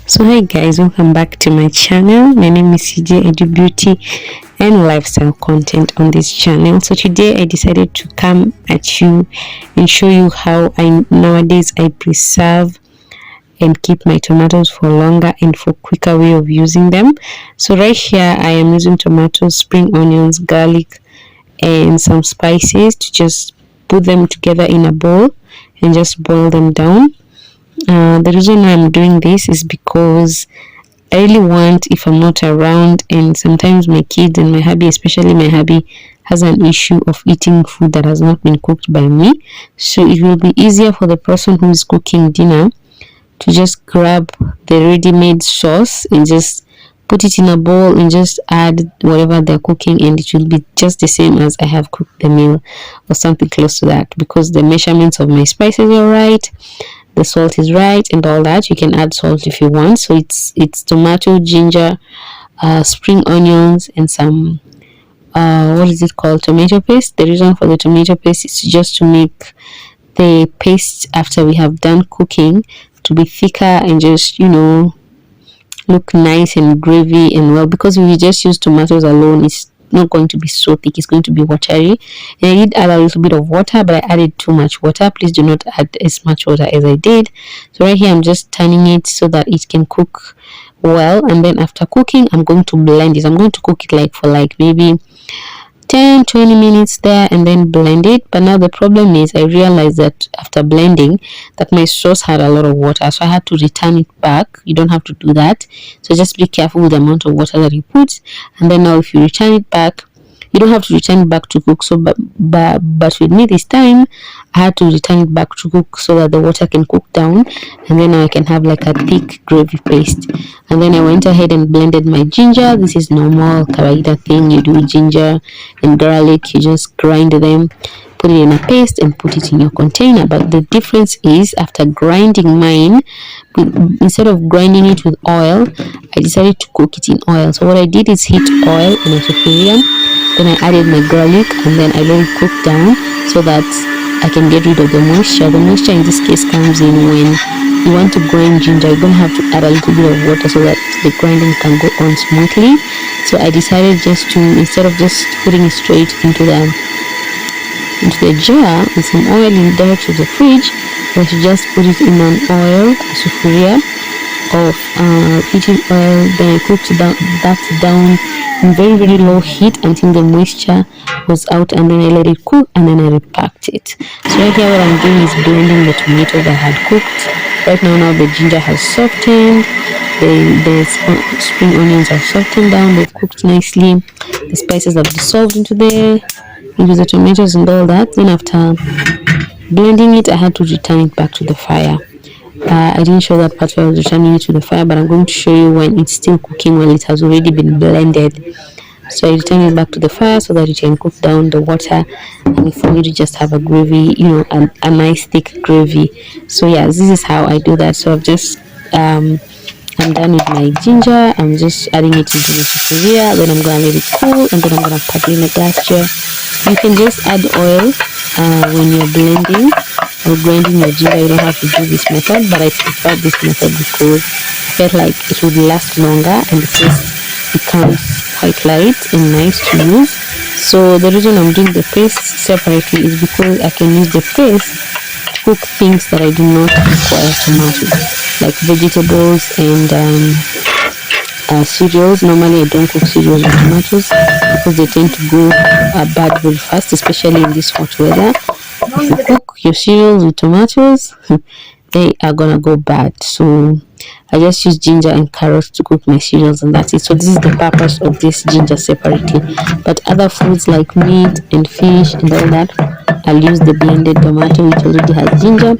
So hi guys, welcome back to my channel. My name is CJ. I do beauty and lifestyle content on this channel. So today I decided to come at you and show you how nowadays I preserve and keep my tomatoes for longer and for quicker way of using them. So right here I am using tomatoes, spring onions, garlic and some spices to just put them together in a bowl and just boil them down. The reason why I'm doing this is because I really want, if I'm not around, and sometimes my kids and my hubby, especially my hubby, has an issue of eating food that has not been cooked by me. So it will be easier for the person who is cooking dinner to just grab the ready-made sauce and just put it in a bowl and just add whatever they're cooking, and it will be just the same as I have cooked the meal or something close to that, because the measurements of my spices are right, the salt is right and all that. You can add salt if you want. So it's tomato, ginger, spring onions and some what is it called, tomato paste. The reason for the tomato paste is just to make the paste after we have done cooking to be thicker and just, you know, look nice and gravy and well, because if we just use tomatoes alone, it's not going to be so thick, it's going to be watery. And I did add a little bit of water, but I added too much water. Please do not add as much water as I did. So right here I'm just turning it so that it can cook well, and then after cooking I'm going to blend it. I'm going to cook it for maybe 10-20 minutes there and then blend it. But now the problem is I realized that after blending that my sauce had a lot of water, so I had to return it back. You don't have to do that, so just be careful with the amount of water that you put. And then now if you return it back, you don't have to return it back to cook. So but with me this time I had to return it back to cook so that the water can cook down, and then now I can have like a thick gravy paste. And then I went ahead and blended my ginger. This is normal kawaida thing you do. Ginger and garlic, you just grind them, put it in a paste and put it in your container. But the difference is, after grinding mine, instead of grinding it with oil, I decided to cook it in oil. So what I did is heat oil in a sufuria, then I added my garlic and then I let it cook down so that I can get rid of the moisture. The moisture in this case comes in when you want to grind ginger. You're going to have to add a little bit of water so that the grinding can go on smoothly. So I decided just to, instead of just putting it straight into the jar with some oil in there to the fridge, I should just put it in an oil, a sufuria of heating oil. Then I cooked that down in very, very low heat until the moisture was out, and then I let it cook and then I repacked it. So right here what I'm doing is blending the tomatoes I had cooked. Right now the ginger has softened, the spring onions are softened down, they've cooked nicely, the spices have dissolved into the tomatoes and all that. Then after blending it, I had to return it back to the fire. I didn't show that part where I was returning it to the fire, but I'm going to show you when it's still cooking, when it has already been blended. So I return it back to the fire so that it can cook down the water and for you to just have a gravy, you know, a nice thick gravy. So yeah, this is how I do that. So I've just I'm done with my ginger. I'm just adding it into the sufuria, then I'm gonna let it cool, and then I'm gonna put it in a glass jar. You can just add oil when you're blending or grinding your ginger. You don't have to do this method, but I prefer this method because I felt like it would last longer and the taste become quite light and nice to use. So the reason I'm doing the paste separately is because I can use the paste to cook things that I do not require tomatoes, like vegetables and cereals. Normally I don't cook cereals with tomatoes because they tend to go bad very fast, especially in this hot weather. If you cook your cereals with tomatoes, they are gonna go bad. So I just use ginger and carrots to cook my cereals, and that's it. So this is the purpose of this ginger separately. But other foods like meat and fish and all that, I'll use the blended tomato, which already has ginger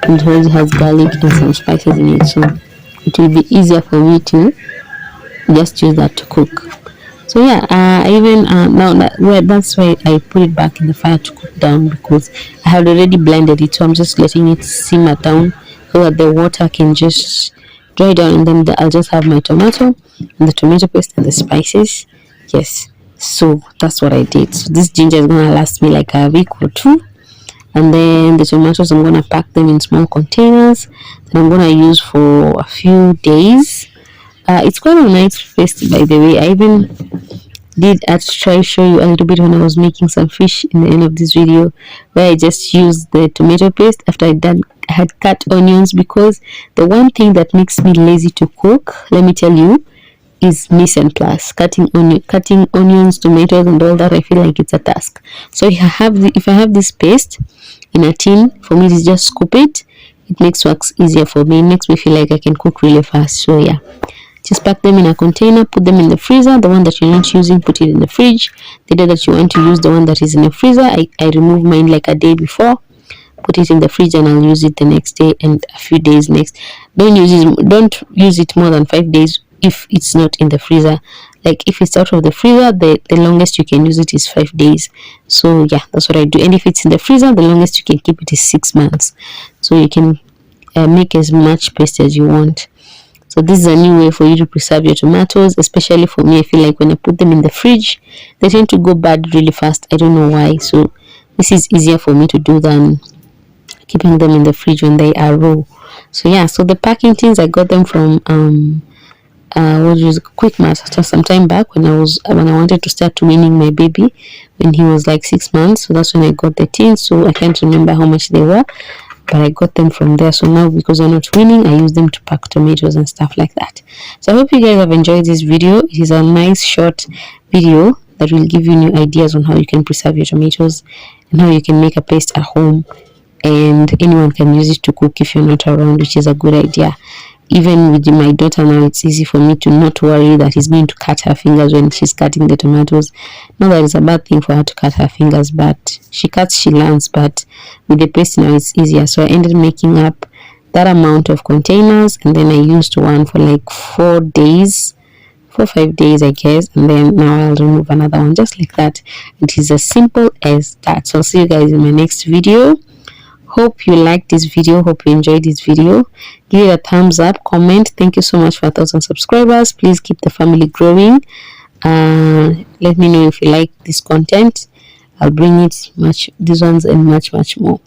and it already has garlic and some spices in it. So it will be easier for me to just use that to cook. So yeah, I even now that's why I put it back in the fire to cook down, because I had already blended it. So I'm just letting it simmer down so that the water can just dry down, and then I'll just have my tomato and the tomato paste and the spices. Yes, so that's what I did. So this ginger is gonna last me like a week or two, and then the tomatoes I'm gonna pack them in small containers that I'm gonna use for a few days. It's quite a nice paste, by the way. I even did try show you a little bit when I was making some fish in the end of this video, where I just used the tomato paste after I had cut onions, because the one thing that makes me lazy to cook, let me tell you, is mise en place. Cutting onions, tomatoes and all that, I feel like it's a task. So if I have this paste in a tin, for me to just scoop it, it makes work easier for me. It makes me feel like I can cook really fast. So yeah, just pack them in a container, put them in the freezer. The one that you're not using, put it in the fridge. The day that you want to use the one that is in the freezer, I remove mine like a day before, put it in the fridge, and I'll use it the next day and a few days next. Don't use it more than 5 days if it's not in the freezer. Like if it's out of the freezer, the longest you can use it is 5 days. So yeah, that's what I do. And if it's in the freezer, the longest you can keep it is 6 months. So you can make as much paste as you want. So this is a new way for you to preserve your tomatoes, especially for me. I feel like when I put them in the fridge, they tend to go bad really fast. I don't know why. So this is easier for me to do than keeping them in the fridge when they are raw. So yeah, so the packing tins, I got them from what was Quick Mart just some time back when I wanted to start weaning my baby when he was like 6 months. So that's when I got the tins. So I can't remember how much they were, but I got them from there. So now, because I'm not winning, I use them to pack tomatoes and stuff like that. So I hope you guys have enjoyed this video. It is a nice short video that will give you new ideas on how you can preserve your tomatoes and how you can make a paste at home, and anyone can use it to cook if you're not around, which is a good idea. Even with my daughter now, it's easy for me to not worry that he's going to cut her fingers when she's cutting the tomatoes. Not that it's a bad thing for her to cut her fingers, but she cuts, she learns. But with the paste now, it's easier. So I ended making up that amount of containers, and then I used one for like 4 days, 4 or 5 days, I guess. And then now I'll remove another one, just like that. It is as simple as that. So I'll see you guys in my next video. Hope you liked this video. Hope you enjoyed this video. Give it a thumbs up, comment. Thank you so much for 1,000 subscribers. Please keep the family growing. Let me know if you like this content. I'll bring it these ones and much more.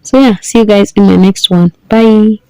So yeah, see you guys in my next one. Bye.